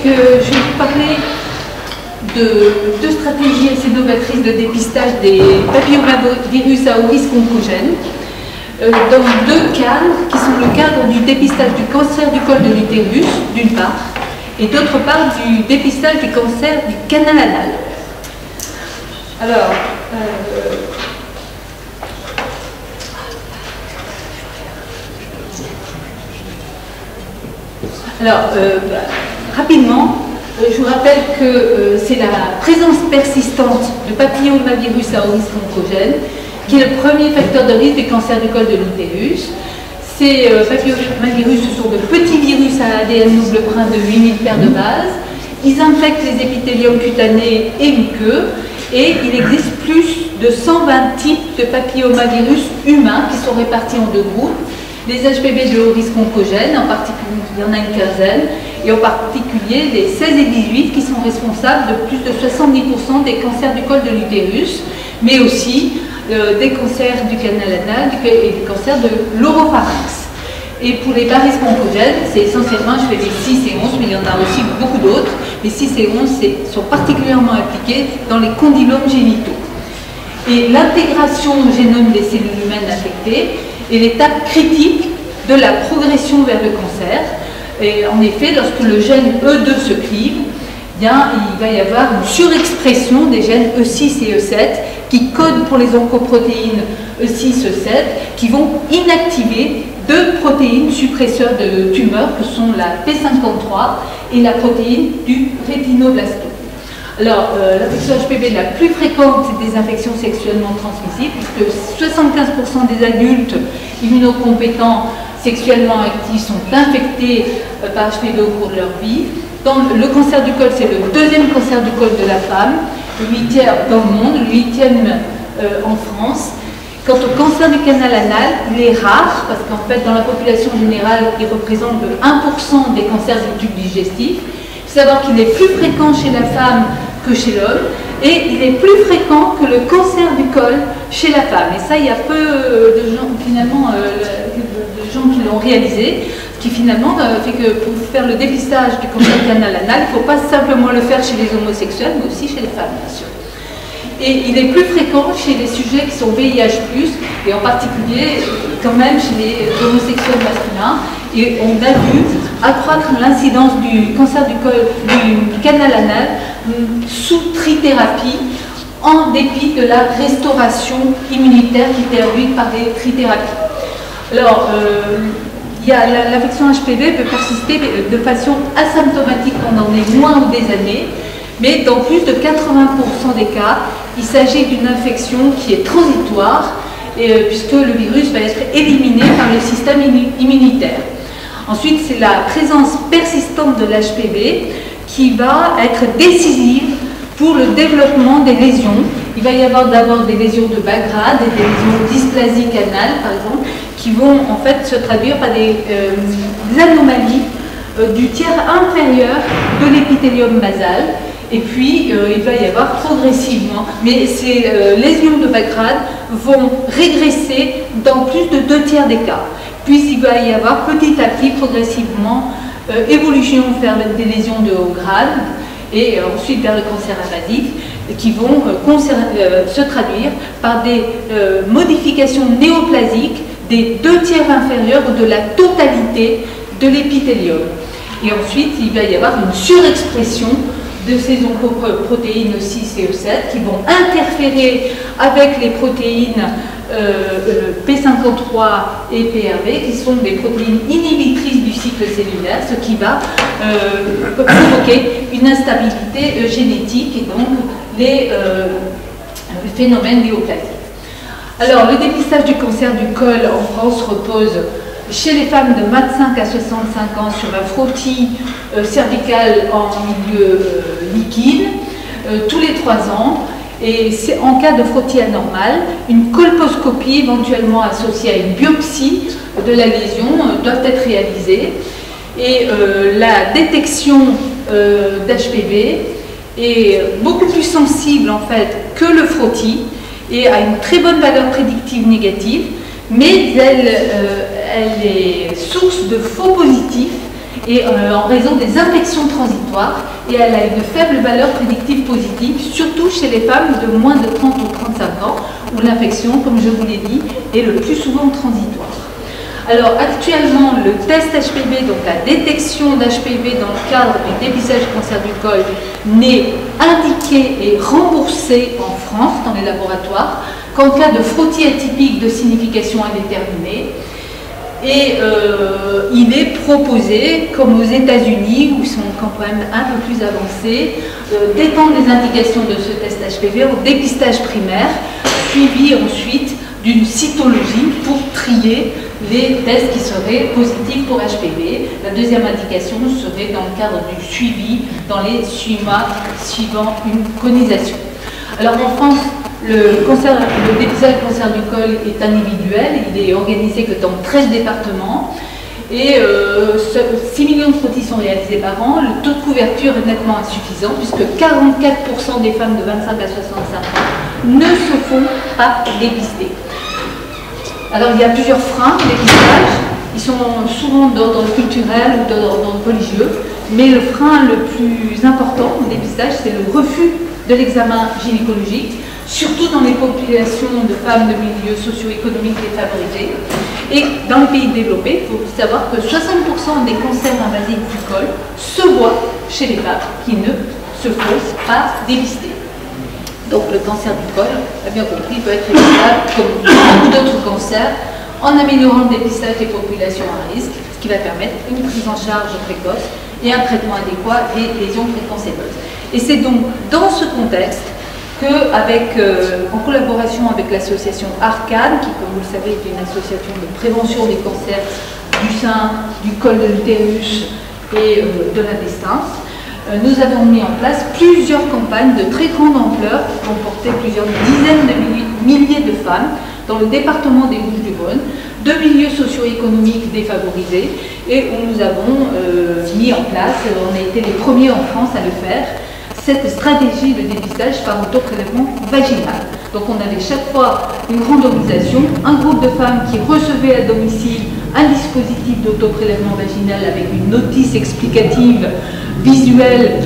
que je vais vous parler de deux stratégies assez novatrices de dépistage des papillomavirus à haut risque oncogène, dans deux cadres qui sont le cadre du dépistage du cancer du col de l'utérus, d'une part, et d'autre part du dépistage du cancer du canal anal. Alors, rapidement, je vous rappelle que c'est la présence persistante de papillomavirus à haut risque oncogène qui est le premier facteur de risque du cancer du col de l'utérus. Ces papillomavirus, ce sont de petits virus à ADN double brun de 8000 paires de bases. Ils infectent les épithéliums cutanés et muqueux et il existe plus de 120 types de papillomavirus humains qui sont répartis en deux groupes. Les HPV de haut risque oncogène, en particulier, il y en a une quinzaine, et en particulier les 16 et 18 qui sont responsables de plus de 70% des cancers du col de l'utérus, mais aussi des cancers du canal anal et des cancers de l'oropharynx. Et pour les bas risques oncogènes, c'est essentiellement, je fais les 6 et 11, mais il y en a aussi beaucoup d'autres. Les 6 et 11 sont particulièrement impliqués dans les condylomes génitaux. Et l'intégration au génome des cellules humaines infectées est l'étape critique de la progression vers le cancer. Et en effet, lorsque le gène E2 se clive, bien, il va y avoir une surexpression des gènes E6 et E7 qui codent pour les oncoprotéines E6, E7, qui vont inactiver deux protéines suppresseurs de tumeurs que sont la P53 et la protéine du rétinoblastome. Alors, l'infection HPV la plus fréquente, c'est des infections sexuellement transmissibles, puisque 75% des adultes immunocompétents sexuellement actifs sont infectés par HPV au cours de leur vie. Le cancer du col, c'est le deuxième cancer du col de la femme, le 8e dans le monde, le 8e en France. Quant au cancer du canal anal, il est rare, parce qu'en fait, dans la population générale, il représente 1% des cancers du tube digestif. Il faut savoir qu'il est plus fréquent chez la femme que chez l'homme, et il est plus fréquent que le cancer du col chez la femme. Et ça, il y a peu de gens, finalement, de gens qui l'ont réalisé, ce qui finalement fait que pour faire le dépistage du cancer du canal anal, il ne faut pas simplement le faire chez les homosexuels, mais aussi chez les femmes, bien sûr. Et il est plus fréquent chez les sujets qui sont VIH+, et en particulier quand même chez les homosexuels masculins. Et on a vu accroître l'incidence du cancer du col du canal anal sous trithérapie, en dépit de la restauration immunitaire qui était induite par les trithérapies. Alors, l'infection HPV peut persister de façon asymptomatique pendant des mois ou des années, mais dans plus de 80% des cas, il s'agit d'une infection qui est transitoire, puisque le virus va être éliminé par le système immunitaire. Ensuite, c'est la présence persistante de l'HPV qui va être décisive pour le développement des lésions. Il va y avoir d'abord des lésions de bas grade et des lésions dysplasiques anales, par exemple, qui vont en fait se traduire par des anomalies du tiers inférieur de l'épithélium basal. Et puis, il va y avoir progressivement, mais ces lésions de bas grade vont régresser dans plus de 2/3 des cas. Puis, il va y avoir petit à petit, progressivement, évolution vers des lésions de haut grade et ensuite vers le cancer invasif qui vont se traduire par des modifications néoplasiques des 2/3 inférieurs ou de la totalité de l'épithélium. Et ensuite, il va y avoir une surexpression de ces oncoprotéines E6 et E7 qui vont interférer avec les protéines P53 et PRV qui sont des protéines inhibitrices du cycle cellulaire, ce qui va provoquer une instabilité génétique et donc les phénomènes néoplasiques. Alors, le dépistage du cancer du col en France repose chez les femmes de 25 à 65 ans sur un frottis cervical en milieu liquide tous les 3 ans. Et en cas de frottis anormal, une colposcopie éventuellement associée à une biopsie de la lésion doit être réalisée. Et la détection d'HPV est beaucoup plus sensible en fait que le frottis et a une très bonne valeur prédictive négative, mais elle est source de faux positifs et en raison des infections transitoires, et elle a une faible valeur prédictive positive, surtout chez les femmes de moins de 30 ou 35 ans, où l'infection, comme je vous l'ai dit, est le plus souvent transitoire. Alors actuellement, le test HPV, donc la détection d'HPV dans le cadre du dépistage du cancer du col, n'est indiqué et remboursé en France dans les laboratoires qu'en cas de frottis atypique de signification indéterminée. Et il est proposé, comme aux États-Unis, où ils sont quand même un peu plus avancés, d'étendre les indications de ce test HPV au dépistage primaire, suivi ensuite d'une cytologie pour trier les tests qui seraient positifs pour HPV. La deuxième indication serait dans le cadre du suivi dans les 6 mois suivant une conisation. Alors en France, le dépistage du cancer du col est individuel, il est organisé que dans 13 départements et 6 millions de frottis sont réalisés par an. Le taux de couverture est nettement insuffisant puisque 44% des femmes de 25 à 65 ans ne se font pas dépister. Alors il y a plusieurs freins au dépistage, ils sont souvent d'ordre culturel ou d'ordre religieux, mais le frein le plus important au dépistage, c'est le refus de l'examen gynécologique, surtout dans les populations de femmes de milieux socio-économiques défavorisés. Et dans les pays développés, il faut savoir que 60% des cancers invasifs du col se voient chez les femmes qui ne se font pas dépister. Donc le cancer du col, a bien compris, peut être évitable comme beaucoup d'autres cancers en améliorant le dépistage des populations à risque, ce qui va permettre une prise en charge précoce et un traitement adéquat des lésions précancéreuses. Et c'est donc dans ce contexte en collaboration avec l'association ARCAN, qui comme vous le savez est une association de prévention des cancers du sein, du col de l'utérus et de l'intestin, nous avons mis en place plusieurs campagnes de très grande ampleur qui comportaient plusieurs dizaines de milliers de femmes dans le département des Bouches-du-Rhône, de milieux socio-économiques défavorisés, et où nous avons mis en place, on a été les premiers en France à le faire, cette stratégie de dépistage par autoprélèvement vaginal. Donc on avait chaque fois une grande organisation, un groupe de femmes qui recevaient à domicile un dispositif d'autoprélèvement vaginal avec une notice explicative visuelle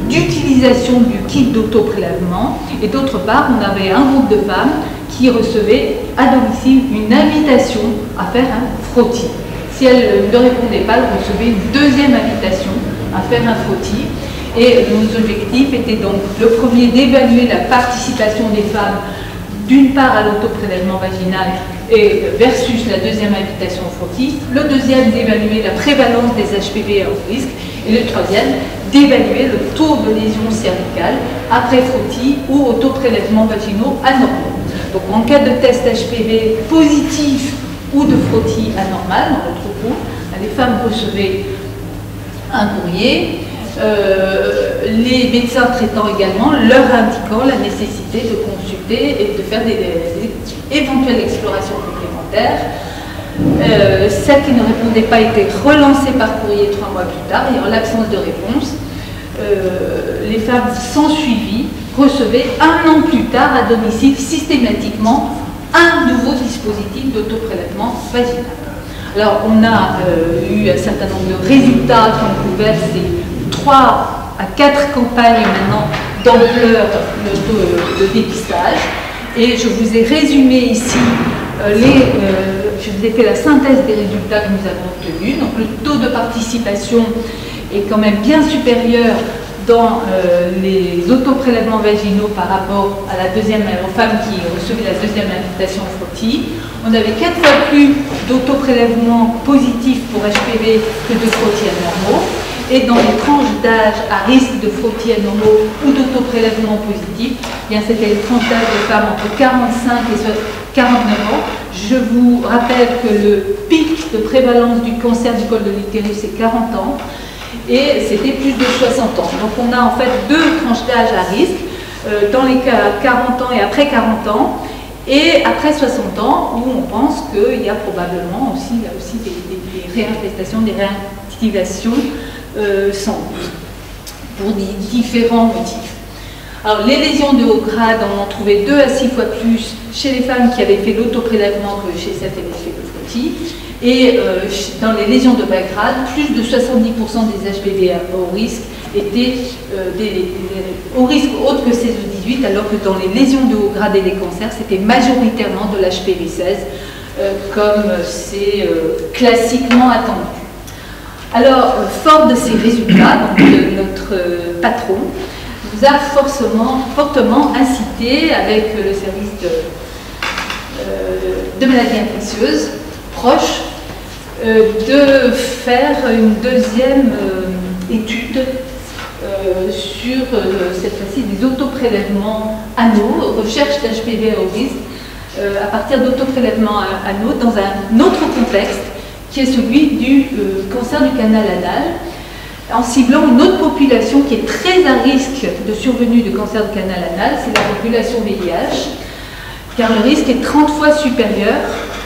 d'utilisation du kit d'autoprélèvement, et d'autre part on avait un groupe de femmes qui recevaient à domicile une invitation à faire un frottis. Si elles ne répondaient pas, elles recevaient une deuxième invitation à faire un frottis. Et nos objectifs étaient donc le premier d'évaluer la participation des femmes d'une part à l'autoprélèvement vaginal et versus la deuxième invitation au frottis, le deuxième d'évaluer la prévalence des HPV à haut risque et le troisième d'évaluer le taux de lésions cervicales après frottis ou autoprélèvements vaginaux anormaux. Donc en cas de test HPV positif ou de frottis anormal dans le troupeau, les femmes recevaient un courrier, les médecins traitant également leur indiquant la nécessité de consulter et de faire des éventuelles explorations complémentaires. Celles qui ne répondaient pas étaient relancées par courrier 3 mois plus tard, et en l'absence de réponse, les femmes sans suivi recevaient un an plus tard à domicile systématiquement un nouveau dispositif d'autoprélèvement vaginal. Alors on a eu un certain nombre de résultats qui ont couvert ces 3 à 4 campagnes maintenant d'ampleur de dépistage, et je vous ai résumé ici je vous ai fait la synthèse des résultats que nous avons obtenus. Donc le taux de participation est quand même bien supérieur dans les autoprélèvements vaginaux par rapport à aux femmes qui recevaient la deuxième invitation au frottis. On avait 4 fois plus d'autoprélèvements positifs pour HPV que de frottis anormaux. Et dans les tranches d'âge à risque de frottis anormaux ou d'autoprélèvements positifs, c'était les tranches d'âge de femmes entre 45 et 49 ans. Je vous rappelle que le pic de prévalence du cancer du col de l'utérus est 40 ans. Et c'était plus de 60 ans. Donc on a en fait 2 tranches d'âge à risque, dans les cas 40 ans et après 40 ans, et après 60 ans, où on pense qu'il y a probablement aussi, des réinfestations, des réactivations sans doute, pour différents motifs. Alors les lésions de haut grade, on en trouvait 2 à 6 fois plus chez les femmes qui avaient fait l'autoprélèvement que chez celles qui avaient fait le frottis. Et dans les lésions de bas grade, plus de 70% des HPV au risque étaient au risque autre que CS18, alors que dans les lésions de haut grade et les cancers, c'était majoritairement de l'HPV-16, comme c'est classiquement attendu. Alors, fort de ces résultats, notre patron nous a fortement incité, avec le service de maladies infectieuses proche, de faire une deuxième étude sur cette fois-ci des autoprélèvements anneaux, recherche d'HPV au risque, à partir d'autoprélèvements anneaux dans un autre contexte qui est celui du cancer du canal anal, en ciblant une autre population qui est très à risque de survenue de cancer du canal anal, c'est la population VIH, car le risque est 30 fois supérieur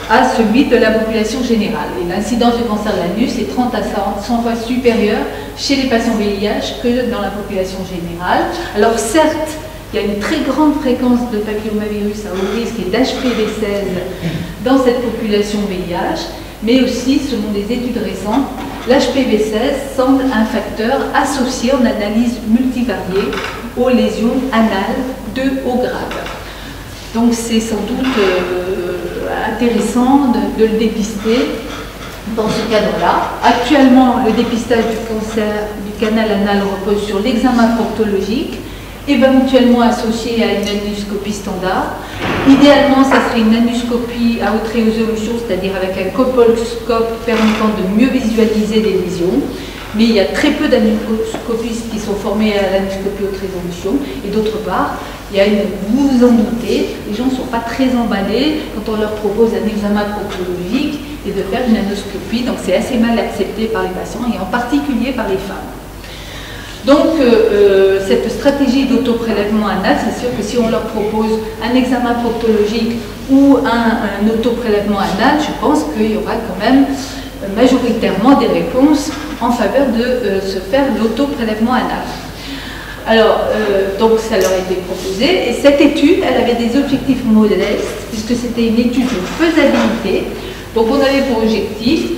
à celui de la population générale. Et l'incidence du cancer de l'anus est 30 à 100 fois supérieure chez les patients VIH que dans la population générale. Alors certes, il y a une très grande fréquence de papillomavirus à haut risque et d'HPV-16 dans cette population VIH, mais aussi, selon des études récentes, l'HPV-16 semble un facteur associé en analyse multivariée aux lésions anales de haut grade. Donc c'est sans doute intéressant de le dépister dans ce cadre-là. Actuellement, le dépistage du cancer du canal anal repose sur l'examen proctologique, éventuellement associé à une anoscopie standard. Idéalement, ça serait une anoscopie à haute résolution, c'est-à-dire avec un colposcope permettant de mieux visualiser les lésions. Mais il y a très peu d'anoscopistes qui sont formés à l'anoscopie haute résolution. Et d'autre part, il y a vous vous en doutez, les gens ne sont pas très emballés quand on leur propose un examen proctologique et de faire une anoscopie. Donc c'est assez mal accepté par les patients et en particulier par les femmes. Donc, cette stratégie d'autoprélèvement anal, c'est sûr que si on leur propose un examen proctologique ou un autoprélèvement anal, je pense qu'il y aura quand même majoritairement des réponses en faveur de se faire l'autoprélèvement anal. Alors, donc ça leur a été proposé, et cette étude, elle avait des objectifs modestes, puisque c'était une étude de faisabilité. Donc on avait pour objectif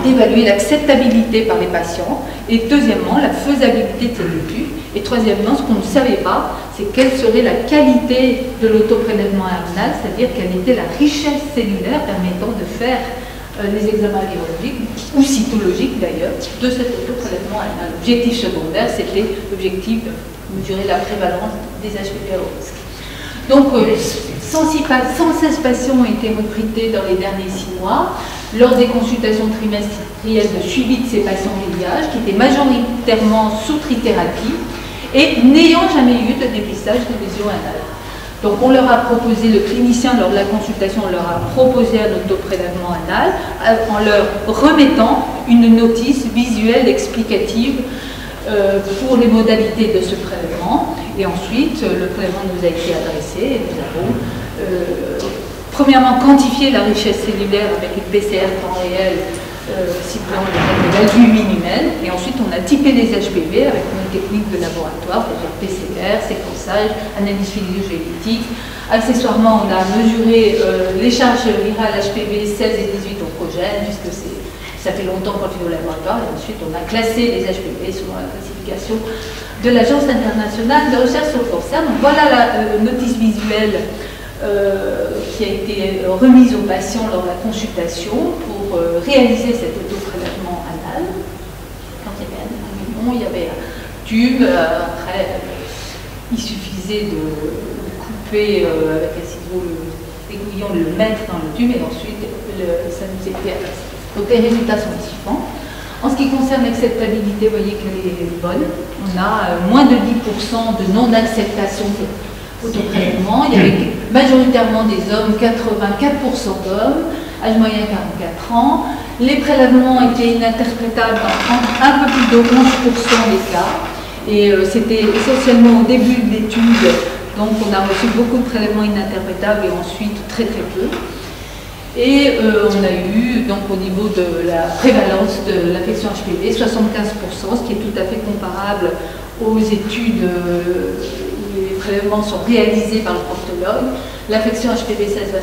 d'évaluer l'acceptabilité par les patients, et deuxièmement, la faisabilité de cette étude, et troisièmement, ce qu'on ne savait pas, c'est quelle serait la qualité de l'autoprélèvement anal, c'est-à-dire quelle était la richesse cellulaire permettant de faire les examens virologiques, ou cytologiques d'ailleurs, de cet autoprélèvement anal. L'objectif secondaire, c'était l'objectif de mesurer la prévalence des HPV au risque. Donc, 116 patients ont été recrutés dans les derniers 6 mois, lors des consultations trimestrielles de suivi de ces patients VIH, qui étaient majoritairement sous trithérapie, et n'ayant jamais eu de dépistage de lésions anales. Donc on leur a proposé, le clinicien lors de la consultation leur a proposé un autoprélèvement anal en leur remettant une notice visuelle explicative pour les modalités de ce prélèvement. Et ensuite, le prélèvement nous a été adressé et nous avons premièrement quantifié la richesse cellulaire avec une PCR temps réel ciblant l'albumin humaine, et ensuite on a typé les HPV avec une technique de laboratoire, c'est-à-dire PCR, séquençage, analyse phylogénétique. Accessoirement, on a mesuré les charges virales HPV 16 et 18 oncogènes, puisque ça fait longtemps qu'on le fait au laboratoire, et ensuite on a classé les HPV selon la classification de l'Agence internationale de recherche sur le cancer. Donc voilà la notice visuelle qui a été remise aux patients lors de la consultation pour réaliser cet autoprélèvement anal. Quand il y avait un million, il y avait un tube, après il suffisait de couper avec un ciseau l'aiguillon, de le mettre dans le tube, et ensuite ça nous était adressé. Donc les résultats sont les suivants. En ce qui concerne l'acceptabilité, vous voyez qu'elle est bonne. On a moins de 10% de non-acceptation autoprélèvement. Il y avait majoritairement des hommes, 84% d'hommes, âge moyen 44 ans. Les prélèvements étaient ininterprétables dans un peu plus de 11% des cas. Et c'était essentiellement au début de l'étude, donc on a reçu beaucoup de prélèvements ininterprétables et ensuite très peu. Et on a eu, donc au niveau de la prévalence de l'infection HPV, 75%, ce qui est tout à fait comparable aux études les prélèvements sont réalisés par le proctologue. L'affection HPV 16,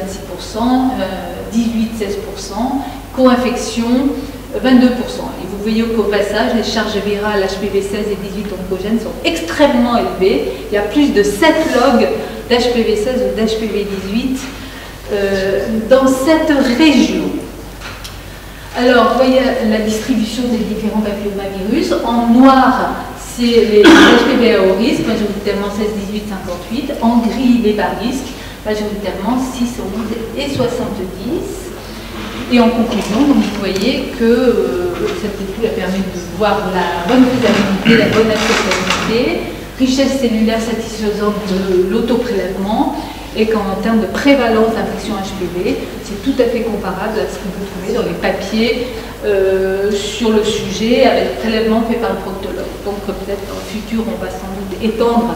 26%, 18, 16%, co-infection, 22%. Et vous voyez qu'au passage, les charges virales HPV 16 et 18 oncogènes sont extrêmement élevées. Il y a plus de 7 logs d'HPV 16 ou d'HPV 18 dans cette région. Alors, vous voyez la distribution des différents papillomavirus. En noir, c'est les HPV à haut risque, majoritairement 16, 18, 58. En gris, les bas risques, majoritairement 6, 11 et 70. Et en conclusion, donc, vous voyez que cette étude a permis de voir la bonne faisabilité, la bonne acceptabilité, richesse cellulaire satisfaisante de l'autoprélèvement, et qu'en termes de prévalence d'infection HPV, c'est tout à fait comparable à ce qu'on peut trouver dans les papiers sur le sujet avec prélèvement fait par le proctologue. Donc peut-être dans le futur, on va sans doute étendre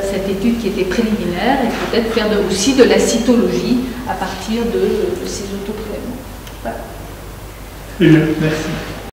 cette étude qui était préliminaire et peut-être faire aussi de la cytologie à partir de ces autoprélèvements. Voilà. Très bien, merci.